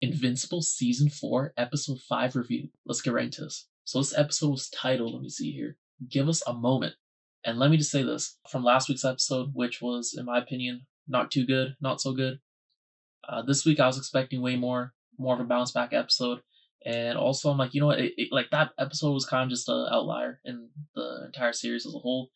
Invincible Season 4, Episode 5 review. Let's get right into this. So this episode was titled, let me see here, Give Us a Moment. And let me just say this, from last week's episode, which was, in my opinion, not too good, not so good. This week I was expecting way more of a bounce back episode. And also I'm like, you know what, like that episode was kind of just an outlier in the entire series as a whole.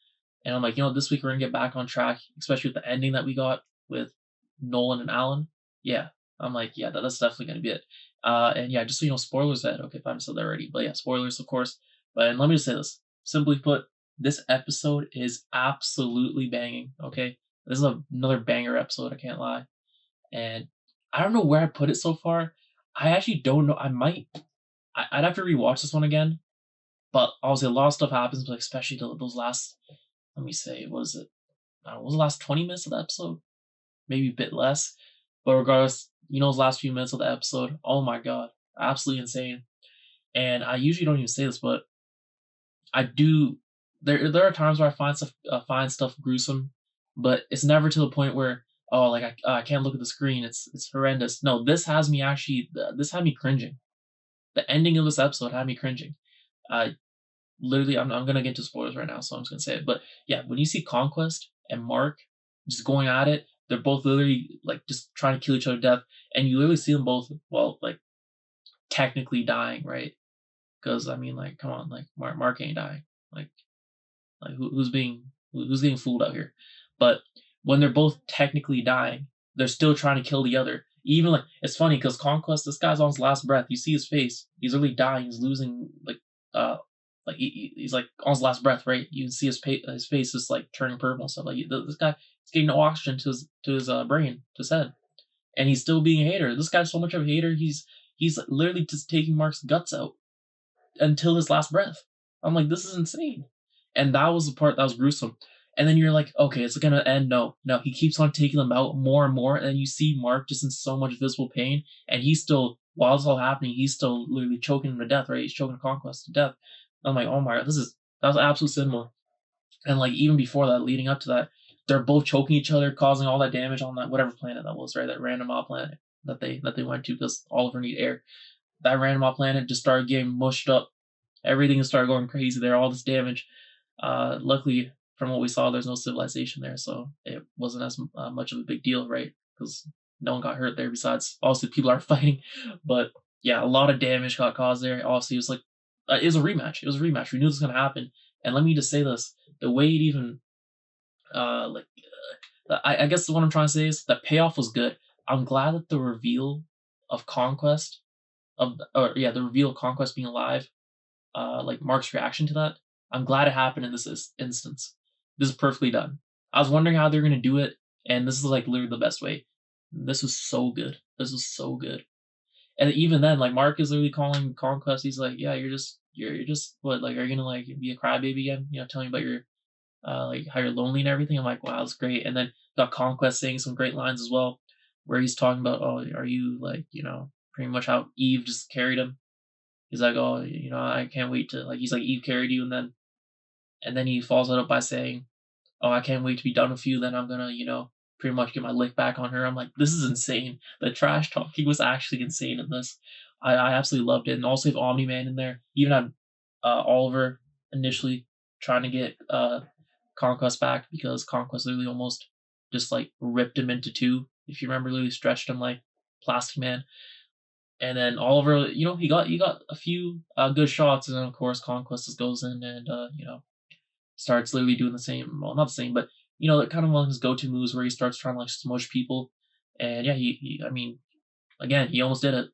And I'm like, you know, this week we're going to get back on track, especially with the ending that we got with Nolan and Allen. Yeah, I'm like, yeah, that's definitely going to be it. And yeah, just so you know, spoilers ahead. Okay, if I haven't said that already. But yeah, spoilers, of course. But let me just say this. Simply put, this episode is absolutely banging, okay? This is another banger episode, I can't lie. And I don't know where I put it so far. I actually don't know. I'd have to rewatch this one again. But obviously a lot of stuff happens, like especially those last, let me say, what is it? I don't know, what was the last 20 minutes of the episode? Maybe a bit less. But regardless, you know, those last few minutes of the episode, oh my god, absolutely insane. And I usually don't even say this, but I do. There are times where I find stuff gruesome, but it's never to the point where, oh, like I can't look at the screen. It's horrendous. No, this had me cringing. The ending of this episode had me cringing. Literally, I'm gonna get into spoilers right now, so I'm just gonna say it. But yeah, when you see Conquest and Mark just going at it, they're both literally like just trying to kill each other to death, and you literally see them both, well, like technically dying, right? Because I mean, like, come on, like Mark ain't dying. Like who's getting fooled out here? But when they're both technically dying, they're still trying to kill the other. Even like it's funny because Conquest, this guy's on his last breath. You see his face; he's really dying. He's losing like he's like on his last breath, right? You can see his face is like turning purple and stuff. Like this guy is getting no oxygen to his brain, to his head, and he's still being a hater. This guy's so much of a hater. He's literally just taking Mark's guts out until his last breath. I'm like, this is insane. And that was the part that was gruesome. And then you're like, okay, it's gonna end. No, he keeps on taking them out more and more. And then you see Mark just in so much visible pain, and he's still, while it's all happening, he's still literally choking him to death, right? He's choking Conquest to death. I'm like, oh my god, that was absolute cinema. And like even before that, leading up to that, they're both choking each other, causing all that damage on that whatever planet that was, right? That random odd planet that they went to because Oliver need air. That random odd planet just started getting mushed up. Everything started going crazy there. All this damage. Luckily, from what we saw, there's no civilization there, so it wasn't as much of a big deal, right? Because no one got hurt there. Besides, obviously, people are fighting, but yeah, a lot of damage got caused there. Obviously, it was like it was a rematch. It was a rematch. We knew this was gonna happen. And let me just say this: the way it even, I guess what I'm trying to say is the payoff was good. I'm glad that the reveal of Conquest, the reveal of Conquest being alive, like Mark's reaction to that. I'm glad it happened in this instance. This is perfectly done. I was wondering how they're gonna do it, and this is like literally the best way. This was so good. This was so good. And even then, like Mark is literally calling Conquest. He's like, "Yeah, you're just what? Like, are you gonna like be a crybaby again? You know, telling me about your like how you're lonely and everything." I'm like, "Wow, that's great." And then got Conquest saying some great lines as well, where he's talking about, "Oh, are you like, you know, pretty much how Eve just carried him." He's like, "Oh, you know, I can't wait to like." He's like, "Eve carried you," and then he follows it up by saying, "Oh, I can't wait to be done with you. Then I'm gonna, you know, pretty much get my lick back on her." I'm like, this is insane. The trash talking was actually insane in this. I absolutely loved it. And also have Omni-Man in there. Even had Oliver initially trying to get Conquest back because Conquest literally almost just like ripped him into two. If you remember, literally stretched him like Plastic Man. And then Oliver, you know, he got a few good shots, and then of course Conquest just goes in and you know, starts literally doing the same. Well, not the same, but you know, kind of one of his go-to moves where he starts trying to like smush people. And yeah, I mean, again, he almost did it.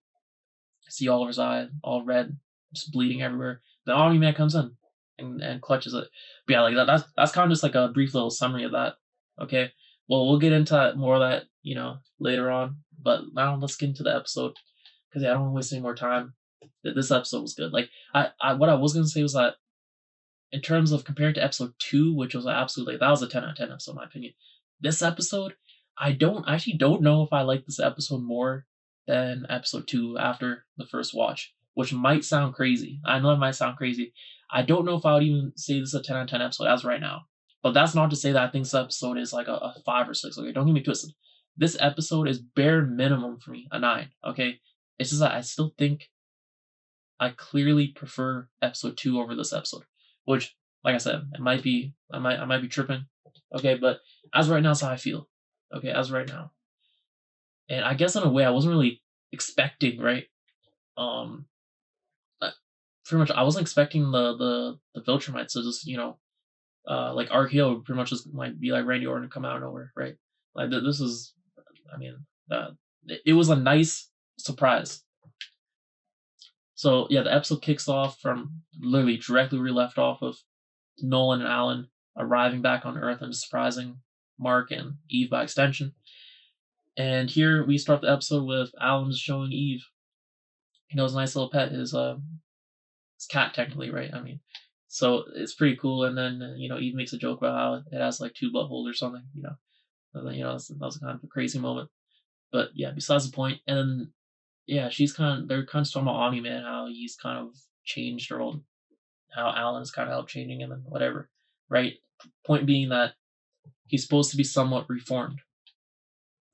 See Oliver's eye all red, just bleeding everywhere. The Omni-Man comes in and clutches it. But yeah, like that's kind of just like a brief little summary of that. Okay, well, we'll get into more of that, you know, later on. But now let's get into the episode because yeah, I don't want to waste any more time. This episode was good. Like what I was gonna say was that in terms of compared to episode 2, which was absolutely, that was a 10 out of 10 episode in my opinion. This episode, I actually don't know if I like this episode more than episode 2 after the first watch, which might sound crazy. I know it might sound crazy. I don't know if I would even say this is a 10 out of 10 episode as right now. But that's not to say that I think this episode is like a 5 or 6. Okay, don't get me twisted. This episode is bare minimum for me, a 9. Okay, It's just that I still think I clearly prefer episode 2 over this episode, which, like I said, I might be tripping. Okay, but as right now, that's how I feel. Okay, as right now, and I guess in a way, I wasn't really expecting, right? Um, pretty much, I wasn't expecting the Viltrumites to just like RKO pretty much just might be like Randy Orton to come out of nowhere, right? Like this is, I mean, it was a nice surprise. So yeah, the episode kicks off from literally directly where we left off of Nolan and Allen arriving back on Earth and surprising Mark and Eve by extension. And here we start the episode with Allen showing Eve, his nice little pet, his cat technically, right? I mean, so it's pretty cool. And then Eve makes a joke about how it has like 2 buttholes or something. And then, that was kind of a crazy moment. But yeah, besides the point. And then yeah, they're kind of talking about Omni-Man, how he's kind of changed her old, how Alan's kind of helped changing him and whatever, right? Point being that he's supposed to be somewhat reformed.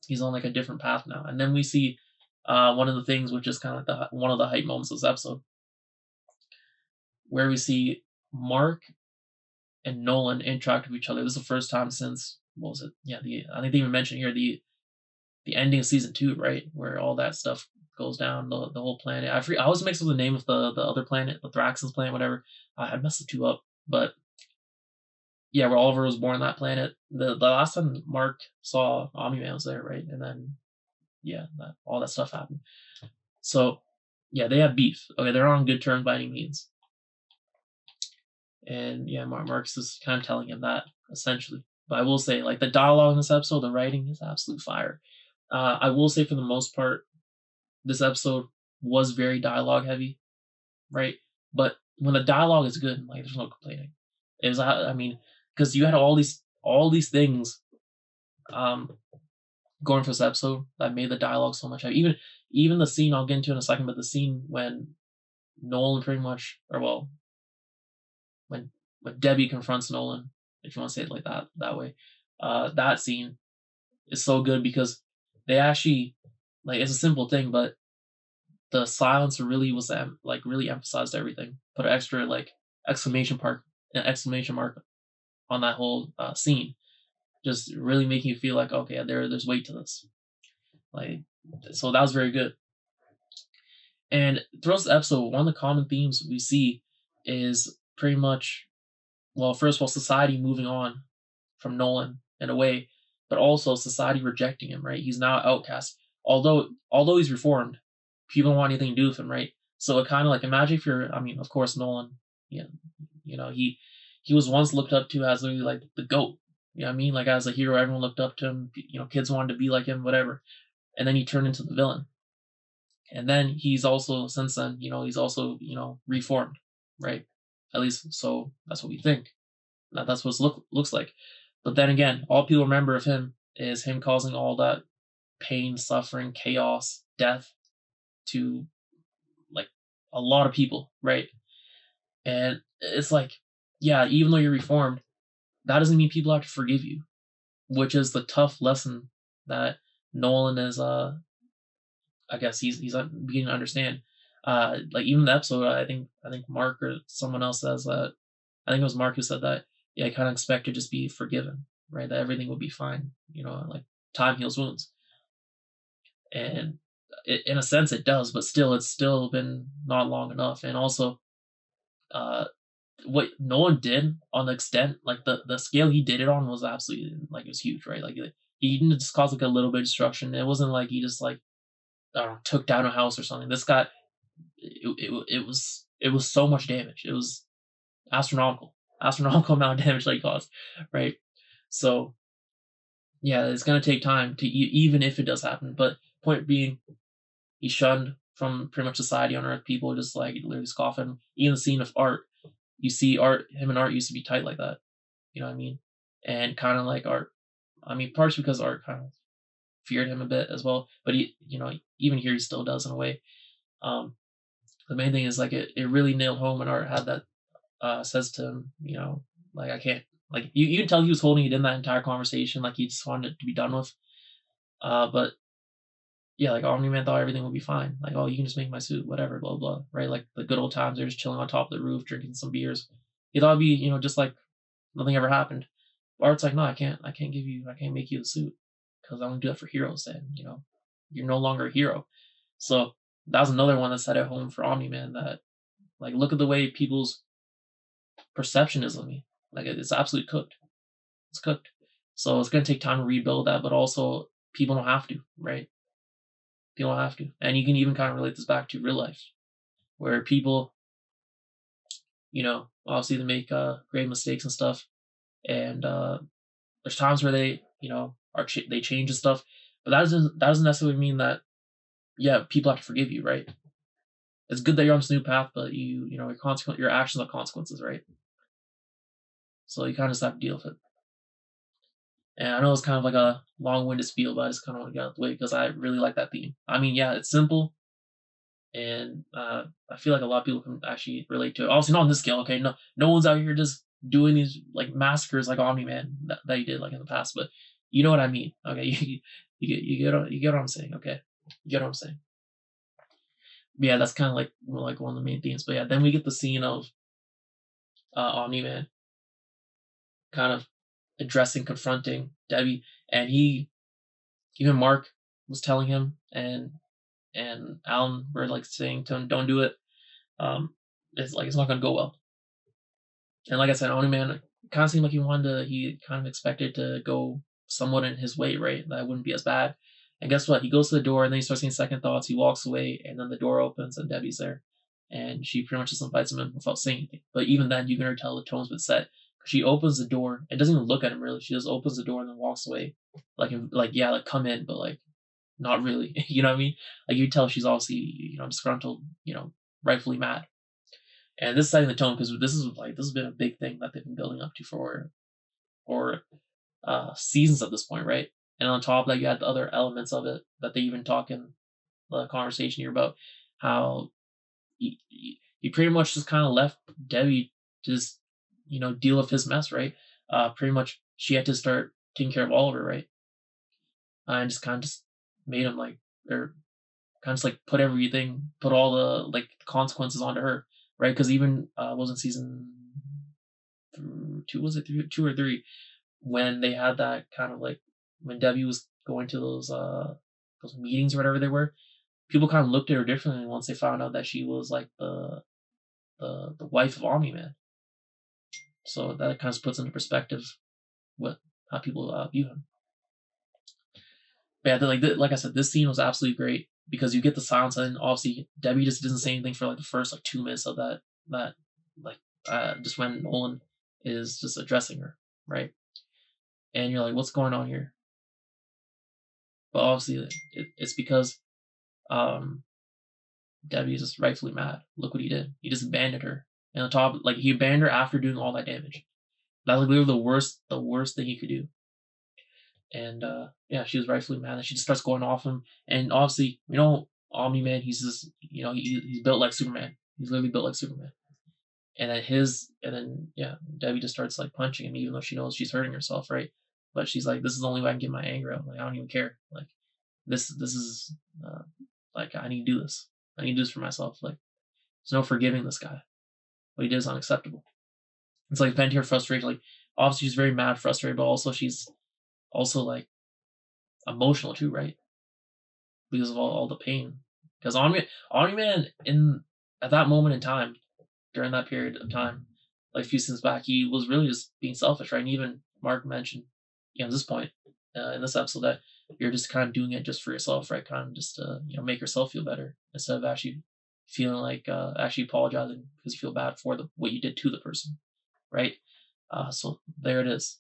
He's on like a different path now. And then we see one of the things which is kind of like one of the hype moments of this episode, where we see Mark and Nolan interact with each other. This is the first time since, what was it? Yeah, I think they even mentioned here the ending of season 2, right, where all that stuff goes down, the whole planet. I always mix up the name of the other planet, the Thrax's planet, whatever. I messed the 2 up, but yeah, where Oliver was born on that planet. The last time Mark saw Omni-Man was there, right, and then yeah, all that stuff happened. So yeah, they have beef. Okay, they're on good terms by any means. And yeah, Mark's is kind of telling him that essentially. But I will say, like, the dialogue in this episode, the writing is absolute fire. I will say for the most part, this episode was very dialogue heavy, right? But when the dialogue is good, like, there's no complaining. It was, I mean, because you had all these things going for this episode that made the dialogue so much heavy. Even the scene I'll get into in a second, but the scene when Nolan pretty much, or well, when Debbie confronts Nolan, if you want to say it like that way, that scene is so good because they actually, like, it's a simple thing, but the silence really was like really emphasized everything. Put an extra like exclamation mark on that whole scene, just really making you feel like, okay, there's weight to this. Like, so that was very good. And throughout the episode, one of the common themes we see is pretty much, well, first of all, society moving on from Nolan in a way, but also society rejecting him, right? He's now outcast. Although he's reformed, people don't want anything to do with him, right? So it kind of like, imagine if you're, I mean, of course, Nolan, yeah, he was once looked up to as literally like the GOAT. You know what I mean? Like, as a hero, everyone looked up to him. Kids wanted to be like him, whatever. And then he turned into the villain. And then he's also, since then, he's also, reformed, right? At least, so that's what we think. That's what it looks like. But then again, all people remember of him is him causing all that pain, suffering, chaos, death to, like, a lot of people, right? And it's like, yeah, even though you're reformed, that doesn't mean people have to forgive you, which is the tough lesson that Nolan is, I guess he's beginning to understand. Like, even the episode, I think Mark or someone else says that. I think it was Mark who said that. Yeah, I kind of expect to just be forgiven, right? That everything will be fine. Like, time heals wounds, and in a sense it does, but still, it's still been not long enough. And also, what Nolan did on the extent, like the scale he did it on was absolutely, like, it was huge, right? Like, he didn't just cause like a little bit of destruction. It wasn't like he just, like, I don't know, took down a house or something. This guy, it was so much damage. It was astronomical amount of damage that he caused, right? So yeah, it's gonna take time to even if it does happen. But point being, he's shunned from pretty much society on Earth. People just, like, literally scoff at him. Even the scene of Art, you see him and Art used to be tight like that. You know what I mean? And kind of like Art, I mean, partially because Art kind of feared him a bit as well. But he, even here he still does in a way. The main thing is, like, it really nailed home when Art had that, says to him, like, I can't, like, you can tell he was holding it in that entire conversation, like he just wanted it to be done with. But yeah, like Omni-Man thought everything would be fine. Like, oh, you can just make my suit, whatever, blah blah, right? Like the good old times, they're just chilling on top of the roof, drinking some beers. He thought it'd be, just like nothing ever happened. Art's like, no, I can't make you the suit because I only do that for heroes. And you're no longer a hero. So that was another one that set at home for Omni-Man. That like, look at the way people's perception is of me. Like it's absolutely cooked. It's cooked. So it's gonna take time to rebuild that, but also people don't have to, right? People don't have to, and you can even kind of relate this back to real life, where people, obviously they make grave mistakes and stuff, and there's times where they, they change and stuff, but that doesn't necessarily mean that people have to forgive you, right? It's good that you're on this new path, but your actions have consequences, right? So you kind of just have to deal with it. And I know it's kind of like a long-winded spiel, but I just kind of want to get out of the way because I really like that theme. I mean, yeah, it's simple, and I feel like a lot of people can actually relate to it. Obviously, not on this scale. Okay, no one's out here just doing these like massacres like Omni-Man that he did like in the past, but you know what I mean. Okay, you get what I'm saying. Okay, you get what I'm saying. But yeah, that's kind of like one of the main themes. But yeah, then we get the scene of Omni-Man kind of addressing, confronting Debbie, and even Mark was telling him, and Allen were like saying to him, "Don't do it. It's not gonna go well." And like I said, Omni-Man kind of seemed like he kind of expected to go somewhat in his way, right? That wouldn't be as bad. And guess what? He goes to the door, and then he starts seeing second thoughts. He walks away, and then the door opens, and Debbie's there, and she pretty much just invites him in without saying anything. But even then, you can already tell the tone's been set. She opens the door and doesn't even look at him really. She just opens the door and then walks away, like come in, but like not really. You know what I mean? Like you tell she's obviously disgruntled, rightfully mad. And this is setting the tone because this has been a big thing that they've been building up to for seasons at this point, right? And on top of that, you had the other elements of it that they even talk in the conversation here about how he pretty much just kind of left Debbie to just deal with his mess, right? Pretty much she had to start taking care of Oliver, right? And just kind of just made him like, or kind of just like put all the like consequences onto her, right? Because even wasn't season two, was it two or three, when they had that kind of like when Debbie was going to those meetings or whatever they were, people kind of looked at her differently once they found out that she was like the wife of Omni-Man. So that kind of puts into perspective what how people view him. But yeah, like I said, this scene was absolutely great because you get the silence, and obviously Debbie just doesn't say anything for like the first like 2 minutes of that like just when Nolan is just addressing her, right? And you're like, what's going on here? But obviously it's because Debbie is just rightfully mad. Look what he did. He just abandoned her. And on top, like he abandoned her after doing all that damage. That was literally the worst thing he could do. And yeah, she was rightfully mad, and she just starts going off him. And obviously, Omni-Man, he's just he's built like Superman. He's literally built like Superman. And then yeah, Debbie just starts like punching him, even though she knows she's hurting herself, right? But she's like, this is the only way I can get my anger out. Like I don't even care. Like this is like I need to do this. I need to do this for myself. Like there's no forgiving this guy. What he did is unacceptable. It's like vent her frustration. Like obviously she's very mad, frustrated, but also she's also like emotional too, right? Because of all the pain. Because Omni-Man in at that moment in time, during that period of time, like a few seasons back, he was really just being selfish, right? And even Mark mentioned, at this point in this episode, that you're just kind of doing it just for yourself, right? Kind of just to make yourself feel better instead of actually feeling like actually apologizing because you feel bad for what you did to the person, right? So there it is.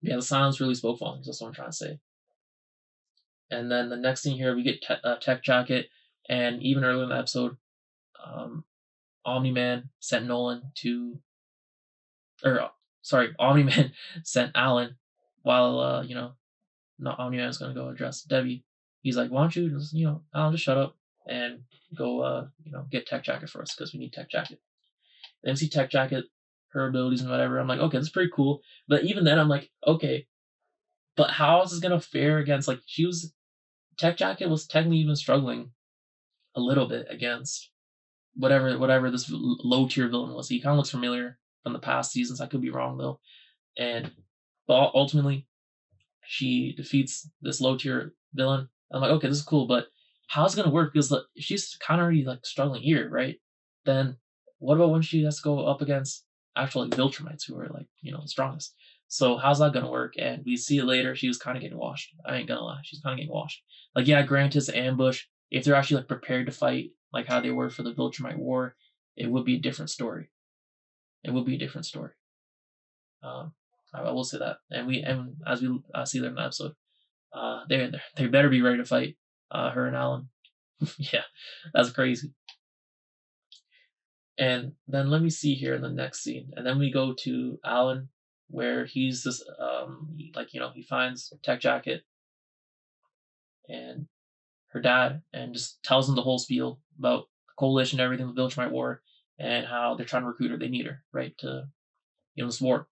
Yeah, the silence really spoke volumes. That's what I'm trying to say. And then the next thing here, we get Tech Jacket, and even earlier in the episode, Omni-Man sent Nolan to, or sorry, Omni-Man sent Allen while not Omni-Man is gonna go address Debbie. He's like, why don't you just Allen, just shut up and go get Tech Jacket for us because we need Tech Jacket. Then see Tech Jacket, her abilities and whatever. I'm like, okay, that's pretty cool. But even then, I'm like, okay, but how is this gonna fare against like she was Tech Jacket was technically even struggling a little bit against whatever this low tier villain was. He kind of looks familiar from the past seasons. I could be wrong though. And but ultimately, she defeats this low tier villain. I'm like, okay, this is cool, but how's it gonna work? Because like, if she's kind of already like struggling here, right? Then what about when she has to go up against actual like Viltrumites who are like the strongest? So how's that gonna work? And we see it later. She was kind of getting washed. I ain't gonna lie, she's kind of getting washed. Like yeah, granted, it's an ambush. If they're actually like prepared to fight, like how they were for the Viltrumite War, it would be a different story. It would be a different story. I will say that, and as we see there in the episode, they better be ready to fight. Her and Allen, yeah, that's crazy. And then let me see here in the next scene, and then we go to Allen, where he's this he finds Tech Jacket and her dad, and just tells him the whole spiel about the coalition, everything, the Viltrumite War, and how they're trying to recruit her. They need her, right, to this war.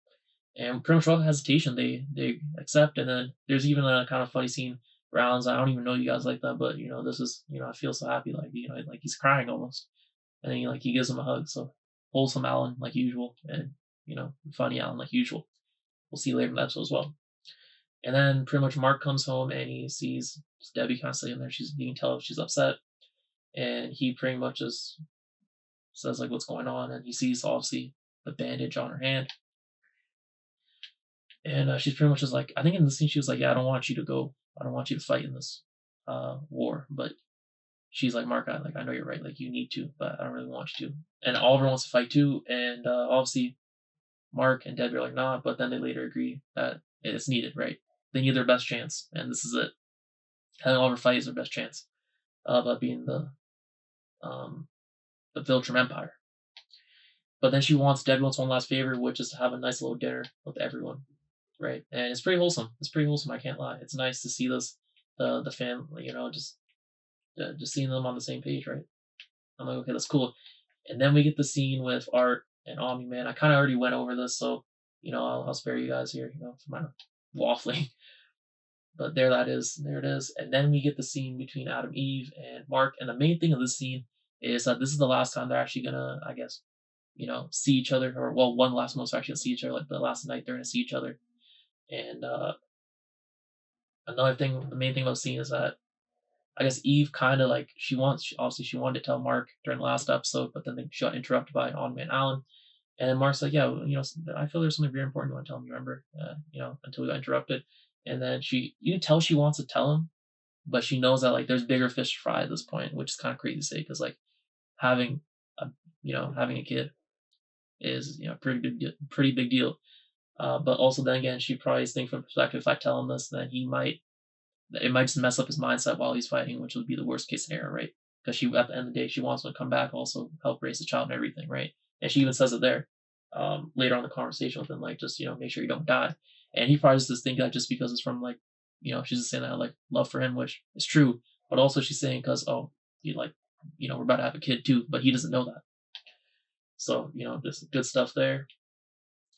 And pretty much without hesitation, they accept. And then there's even a kind of funny scene where Alan's, I don't even know you guys like that, but this is I feel so happy, like like he's crying almost. And then he gives him a hug. So wholesome Alan like usual, and funny Alan like usual. We'll see later in the episode as well. And then pretty much Mark comes home and he sees Debbie kind of sitting there. You can tell she's upset, and he pretty much just says like what's going on, and he sees obviously the bandage on her hand. And she's pretty much just like, I think in the scene she was like, yeah, I don't want you to go. I don't want you to fight in this war. But she's like, Mark, I know you're right. Like, you need to, but I don't really want you to. And Oliver wants to fight too. And obviously, Mark and Debbie are like, nah. But then they later agree that it's needed, right? They need their best chance. And this is it. Having Oliver fight is their best chance of being the Viltrum Empire. But then Debbie wants one last favor, which is to have a nice little dinner with everyone. Right, and it's pretty wholesome. I can't lie. It's nice to see this, the family, just seeing them on the same page, right? I'm like, okay, that's cool. And then we get the scene with Art and Omni-Man. I kind of already went over this, so I'll spare you guys here, for my waffling. But there it is. And then we get the scene between Adam, Eve, and Mark. And the main thing of this scene is that this is the last time they're actually gonna, I guess, see each other, or well, one last most actually see each other. Like the last night they're gonna see each other. And another thing, the main thing about the scene is that I guess Eve kind of like she wanted to tell Mark during the last episode, but then she got interrupted by Omni-Man and Allen. And then Mark's like, yeah, I feel there's something very important you want to tell him. You remember, until we got interrupted. And then you can tell she wants to tell him, but she knows that like there's bigger fish to fry at this point, which is kind of crazy to say because like having a kid is pretty big deal. But also then again, she probably is thinking from perspective, if I tell him this, then it might just mess up his mindset while he's fighting, which would be the worst case scenario, right? Because at the end of the day, she wants him to come back, also help raise the child and everything, right? And she even says it there later on in the conversation with him, like just make sure you don't die. And he probably just thinks that just because it's from like she's just saying that like love for him, which is true, but also she's saying because we're about to have a kid too, but he doesn't know that. So just good stuff there.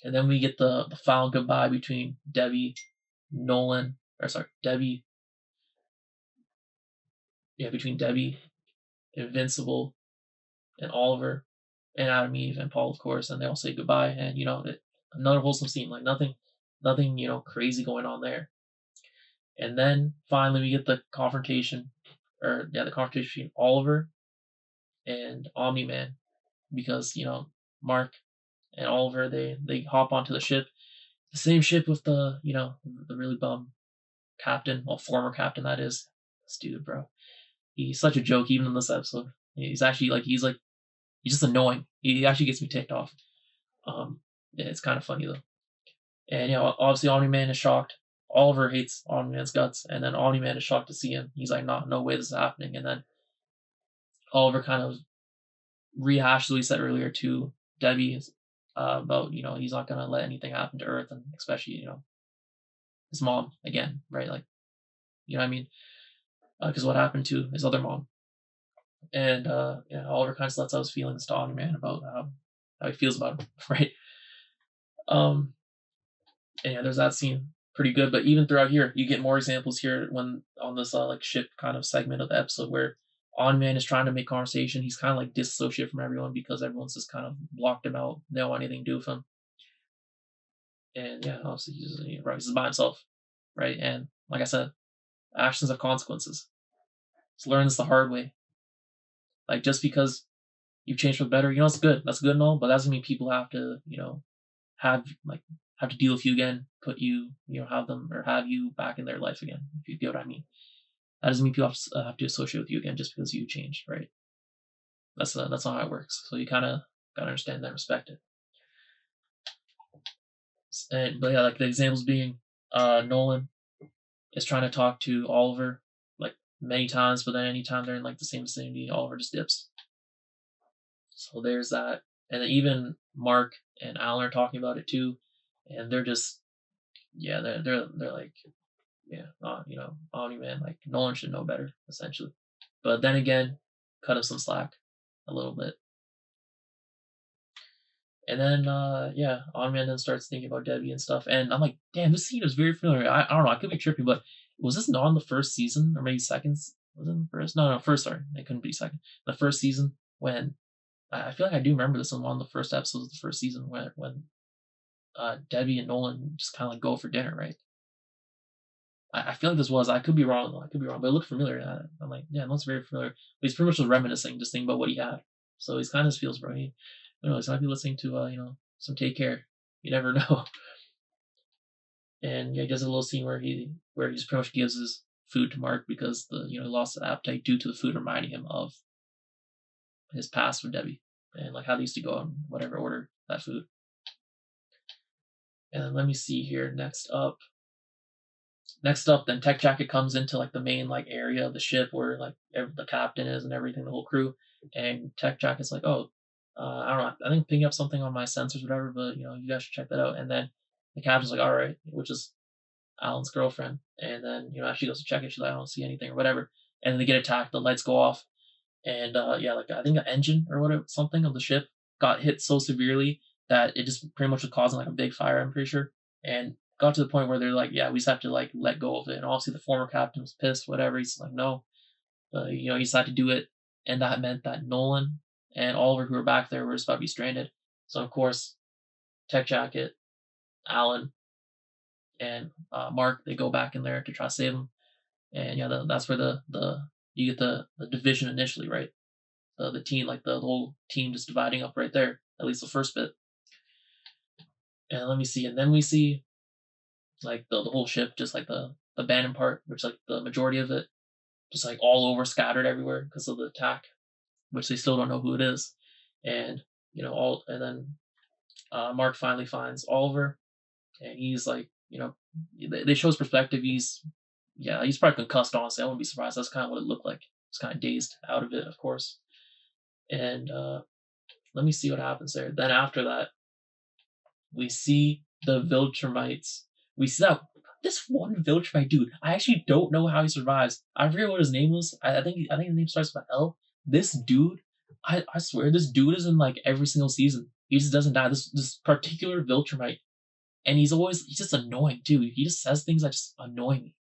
And then we get the final goodbye between Debbie, between Debbie, Invincible, and Oliver, and Adam, Eve, and Paul, of course, and they all say goodbye. And another wholesome scene, like nothing crazy going on there. And then finally we get the confrontation between Oliver and Omni-Man, because Mark and Oliver they hop onto the ship, the same ship with the the really bum captain, well former captain that is. Stupid bro. He's such a joke even in this episode. He's actually he's just annoying. He actually gets me ticked off. It's kind of funny though. And obviously Omni-Man is shocked. Oliver hates Omni-Man's guts, and then Omni-Man is shocked to see him. He's like, no way this is happening. And then Oliver kind of rehashes what he said earlier to Debbie about he's not gonna let anything happen to Earth, and especially his mom again, right? Like what I mean? Because what happened to his other mom. And Oliver kind of lets out his feelings to Omni-Man about how he feels about him, right? And there's that scene. pretty good. But even throughout here, you get more examples here when on this like ship kind of segment of the episode where On-Man is trying to make conversation. He's kind of like disassociated from everyone because everyone's just kind of blocked him out. They don't want anything to do with him. And yeah, obviously he's by himself, right? And like I said, actions have consequences. Let's learn this the hard way. Like just because you've changed for the better, it's good. That's good and all, but that doesn't mean people have to, have to deal with you again, put you, have them or have you back in their life again. If you get what I mean. That doesn't mean people have to associate with you again just because you changed, right? That's not how it works. So you kind of gotta understand that, and respect it. But yeah, like the examples being, Nolan is trying to talk to Oliver like many times, but then anytime they're in like the same vicinity, Oliver just dips. So there's that, and then even Mark and Allen are talking about it too, and they're just, yeah, they're like, yeah, Omni-Man, like Nolan should know better essentially, but then again, cut him some slack a little bit. And then, yeah, Omni-Man then starts thinking about Debbie and stuff. And I'm like, damn, this scene is very familiar. I don't know, I could be tripping, but was this not in the first season or maybe second? Was it in the first? No, first. Sorry, it couldn't be second. The first season when I feel like I do remember this in one of the first episodes of the first season when Debbie and Nolan just kind of like go for dinner, right? I feel like this was. I could be wrong though. I could be wrong, but it looked familiar. I'm like, yeah, it looks very familiar. But he's pretty much just reminiscing, just thinking about what he had. So he's kind of feels, bro. He might be listening to some Take Care. You never know. And yeah, he does a little scene where he just pretty much gives his food to Mark because he lost the appetite due to the food reminding him of his past with Debbie and like how they used to go and whatever order that food. And then let me see here. Next up, then Tech Jacket comes into like the main like area of the ship where like the captain is and everything, the whole crew. And Tech Jacket's like, oh, I don't know, I think picking up something on my sensors, or whatever. But you guys should check that out. And then the captain's like, all right, which is Alan's girlfriend. And then as she goes to check it, she's like, I don't see anything or whatever. And then they get attacked. The lights go off, and yeah, like I think the engine or whatever, something of the ship got hit so severely that it just pretty much was causing like a big fire. I'm pretty sure, and got to the point where they're like, yeah, we just have to like let go of it. And obviously the former captain was pissed, whatever. He's like, no, he decided to do it, and that meant that Nolan and Oliver, who were back there, were just about to be stranded. So of course, Tech Jacket, Allen, and Mark, they go back in there to try to save him. And yeah, that's where you get the division initially, right? The team, like the whole team, just dividing up right there. At least the first bit. And let me see, and then we see like the whole ship, just like the abandoned part, which like the majority of it, just like all over, scattered everywhere because of the attack, which they still don't know who it is. And and then Mark finally finds Oliver, and he's like, they show his perspective. He's probably concussed. Honestly, I wouldn't be surprised. That's kind of what it looked like. He's kind of dazed out of it, of course. And let me see what happens there. Then after that, we see the Viltrumites. We see that this one Viltrumite dude. I actually don't know how he survives. I forget what his name was. I think his name starts with L. This dude, I swear, this dude is in like every single season. He just doesn't die. This particular Viltrumite, and he's just annoying too. He just says things that just annoy me.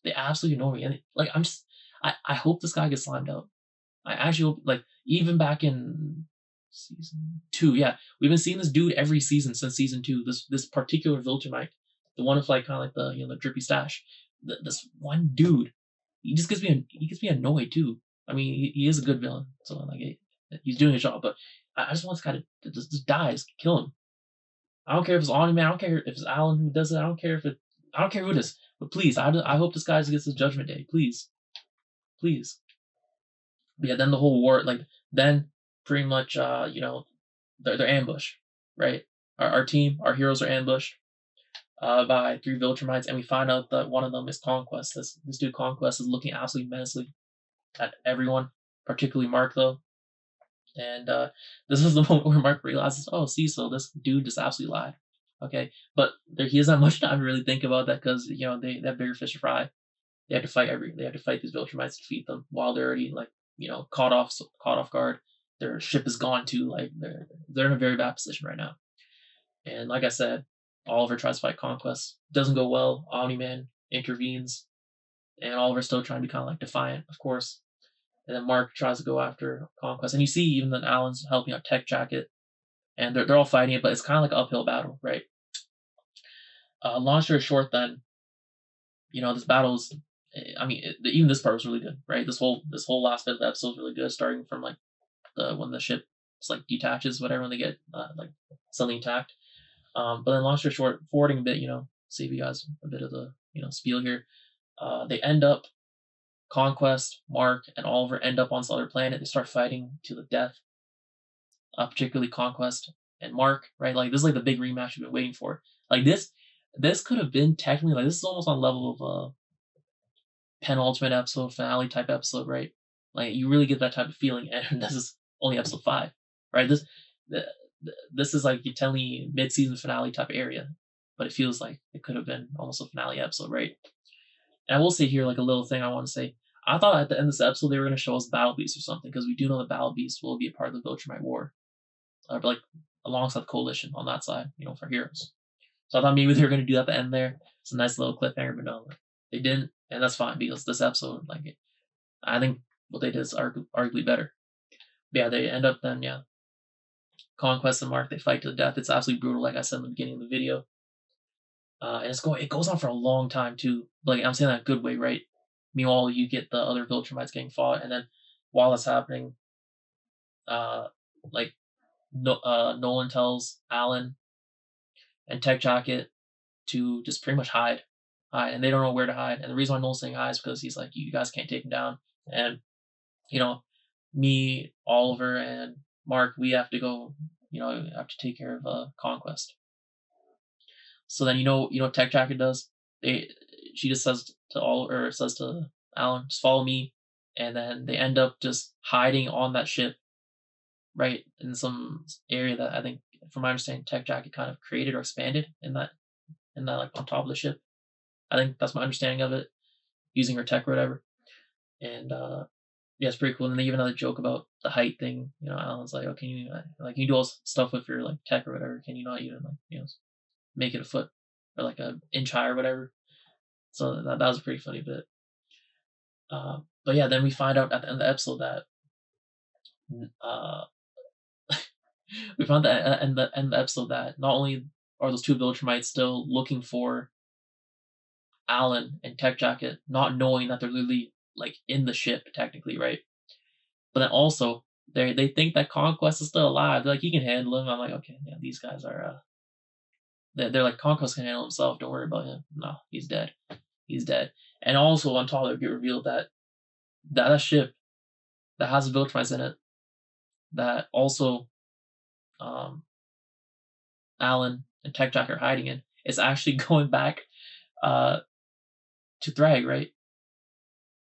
They absolutely annoy me, and like I hope this guy gets slimed out. I actually hope, like, even back in season 2, yeah, we've been seeing this dude every season since season 2. This particular Viltrumite, the one with like kind of like the drippy stash. This one dude, he gets me annoyed too. I mean, he is a good villain, so like he's doing his job, but I just want this guy to just die, just kill him. I don't care if it's Omni-Man, I don't care if it's Alan who does it, I don't care who it is, but please, I hope this guy gets his judgment day, please, please. But yeah, then the whole war, like, then pretty much, they're ambushed, right? Our team, our heroes are ambushed by 3 Viltrumites, and we find out that one of them is Conquest. This dude Conquest is looking absolutely menacingly at everyone, particularly Mark, though. And this is the moment where Mark realizes, oh, see, so this dude just absolutely lied. Okay, but he doesn't have much time to really think about that because they have bigger fish to fry. They have to fight these Viltrumites to defeat them while they're already like caught off guard. Their ship is gone too. Like they're in a very bad position right now. And like I said, Oliver tries to fight Conquest. Doesn't go well. Omni-Man intervenes, and Oliver's still trying to be kind of like defiant, of course. And then Mark tries to go after Conquest, and you see even then Allen's helping out Tech Jacket, and they're all fighting it, but it's kind of like an uphill battle, right? Long story short, then, this battle's. I mean, even this part was really good, right? This whole last bit of the episode was really good, starting from like when the ship like detaches, whatever, when they get like suddenly attacked. But then long story short, forwarding a bit, save you guys a bit of the spiel here. They end up Conquest, Mark, and Oliver end up on this other planet. They start fighting to the death. Particularly Conquest and Mark, right? Like this is like the big rematch we've been waiting for. Like this could have been technically like this is almost on level of penultimate episode, finale type episode, right? Like you really get that type of feeling, and this is only episode 5, right? This is like you tell me mid-season finale type of area, but it feels like it could have been almost a finale episode, right? And I will say here, like a little thing I want to say. I thought at the end of this episode they were going to show us Battle Beast or something, because we do know the Battle Beast will be a part of the Viltrumite War, like alongside the Coalition on that side, for heroes. So I thought maybe they were going to do that at the end there. It's a nice little cliffhanger, but no, they didn't, and that's fine because this episode, I think what they did is arguably better. But yeah, they end up then, Conquest and Mark, they fight to the death. It's absolutely brutal, like I said in the beginning of the video. And it goes on for a long time too. Like I'm saying that in a good way, right? Meanwhile, you get the other Viltrumites getting fought, and then while that's happening, Nolan tells Allen and Tech Jacket to just pretty much hide, and they don't know where to hide. And the reason why Nolan's saying hide is because he's like, you guys can't take him down, and me, Oliver, and Mark, we have to go. Have to take care of Conquest. So then Tech Jacket does. She just says to Allen, just follow me, and then they end up just hiding on that ship, right, in some area that I think, from my understanding, Tech Jacket kind of created or expanded in that like on top of the ship. I think that's my understanding of it, using her tech or whatever. And yeah, it's pretty cool. And they give another joke about the height thing. Allen's like, "Oh, can you do all this stuff with your like tech or whatever? Can you not even make it a foot or like a inch high or whatever?" So that was a pretty funny bit. But yeah, then we find out at the end of the episode that we found that at the end of the episode that not only are those two Viltrumites still looking for Allen and Tech Jacket, not knowing that they're literally like in the ship technically, right? But then also they think that Conquest is still alive. They're like, he can handle him. I'm like, okay, yeah, these guys are they're like, Conquest can handle himself. Don't worry about him. No, he's dead. He's dead. And also on top of it, get revealed that a ship that has Viltrumites in it, that also Allen and Tech Jacket are hiding in, is actually going back to Thragg, right?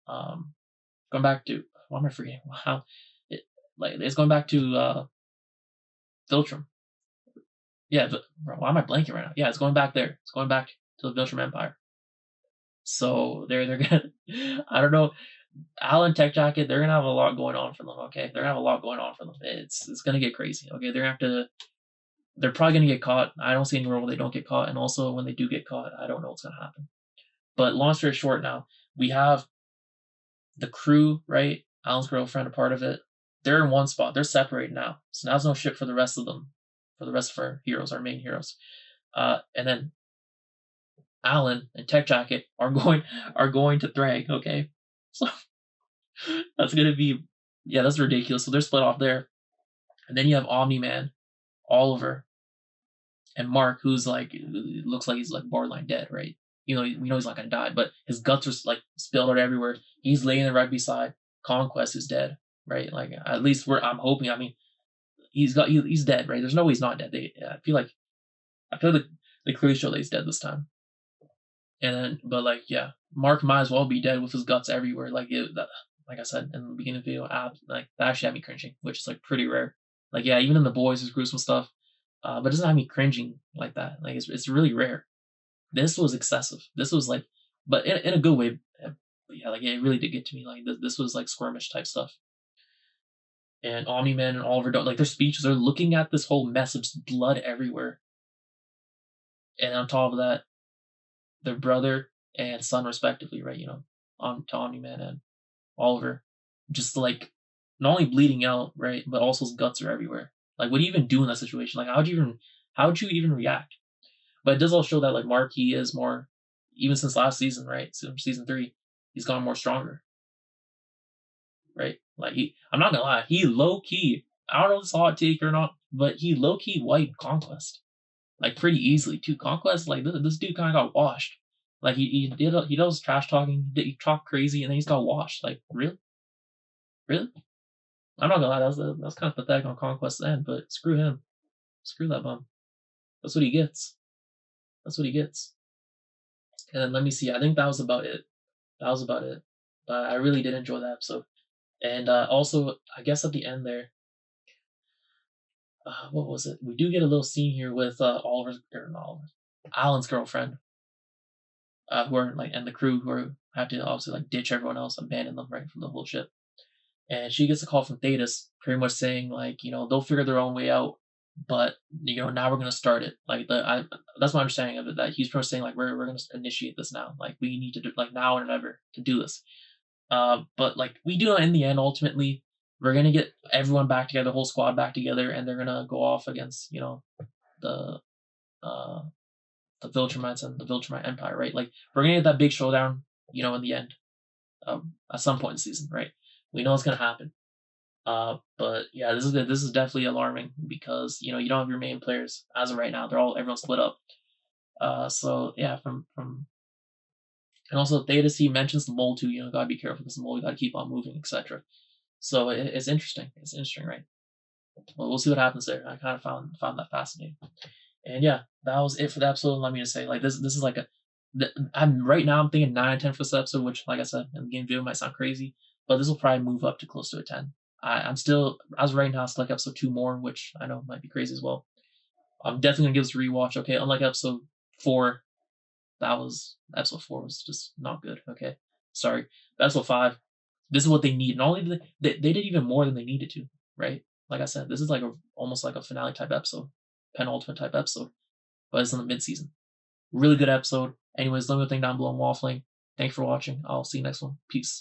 Going back to, why am I forgetting? Wow, it's going back to Viltrum. Yeah, why am I blanking right now? Yeah, it's going back there. It's going back to the Viltrum Empire. So they're gonna, I don't know, Allen, Tech Jacket, they're gonna have a lot going on for them. Okay, they're gonna have a lot going on for them. It's gonna get crazy. Okay, they're probably gonna get caught. I don't see any world where they don't get caught. And also, when they do get caught, I don't know what's gonna happen. But long story short, now we have the crew, right? Allen's girlfriend, a part of it. They're in one spot. They're separated now. So now there's no ship for the rest of them, for the rest of our heroes, our main heroes. And then Allen and Tech Jacket are going to Thragg. Okay, so that's gonna be, yeah, that's ridiculous. So they're split off there, and then you have Omni-Man, Oliver, and Mark, who's like, looks like he's like borderline dead, right? We know he's not gonna die, but his guts are like spilled out everywhere. He's laying there right beside Conquest, who's dead, right? Like at least I'm hoping. I mean, he's dead, right? There's no way he's not dead. I feel like they clearly show that he's dead this time. And then, but like, yeah, Mark might as well be dead with his guts everywhere. Like like I said in the beginning of the video, like that actually had me cringing, which is like pretty rare. Like, yeah, even in The Boys, there's gruesome stuff, but it doesn't have me cringing like that. Like it's really rare. This was excessive. This was like, but in a good way. Yeah, like it really did get to me. Like this was like squirmish type stuff. And Omni-Man and Oliver don't like their speeches. They're looking at this whole mess of just blood everywhere. and on top of that, their brother and son respectively, right? To Omni-Man and Oliver, just like not only bleeding out, right, but also his guts are everywhere. Like, what do you even do in that situation? Like, how'd you even react? But it does all show that like Mark, he is more, even since last season, right? So season 3, he's gone more stronger, right? Like I'm not gonna lie, he low key. I don't know if it's a hot take or not, but he low key wiped Conquest like pretty easily too. Conquest, like this dude kind of got washed. Like he does trash talking, he talked crazy, and then he's got washed. Like really, really. I'm not gonna lie, that's kind of pathetic on Conquest's end, but screw him, screw that bum. That's what he gets. That's what he gets. And then let me see. I think that was about it. That was about it. But I really did enjoy that episode. And also, I guess at the end there, what was it? We do get a little scene here with Oliver's or not Oliver, Alan's girlfriend, who are like, and the crew who have to obviously like ditch everyone else, abandon them right from the whole ship. And she gets a call from Thetis, pretty much saying like, they'll figure their own way out, but now we're gonna start it. Like that's my understanding of it. That he's pretty much saying like we're gonna initiate this now. Like we need to do like now or never to do this. But like we do in the end, ultimately, we're gonna get everyone back together, the whole squad back together, and they're gonna go off against the uh the Viltrumites and the Viltrumite Empire, right? Like we're gonna get that big showdown, in the end, at some point in the season, right? We know it's gonna happen. But yeah, this is definitely alarming because you don't have your main players as of right now. Everyone's split up. So yeah, from and also Thetis, he mentions the mole too. Gotta be careful because the mole, gotta keep on moving, etc. So it's interesting. It's interesting, right? Well, we'll see what happens there. I kind of found that fascinating. And yeah, that was it for the episode. Let me just say, like this is like I'm right now. I'm thinking 9 or 10 for this episode, which, like I said, in the game video might sound crazy, but this will probably move up to close to a 10. I'm still, as of right now, it's like episode 2 more, which I know might be crazy as well. I'm definitely gonna give this a rewatch. Okay, unlike episode 4, episode 4 was just not good. Okay, sorry. But episode 5, this is what they need. Not only they did even more than they needed to, right? Like I said, this is like almost like a finale type episode, penultimate type episode, but it's in the mid season. Really good episode. Anyways, let me know what you think down below. I'm waffling. Thanks for watching. I'll see you next one. Peace.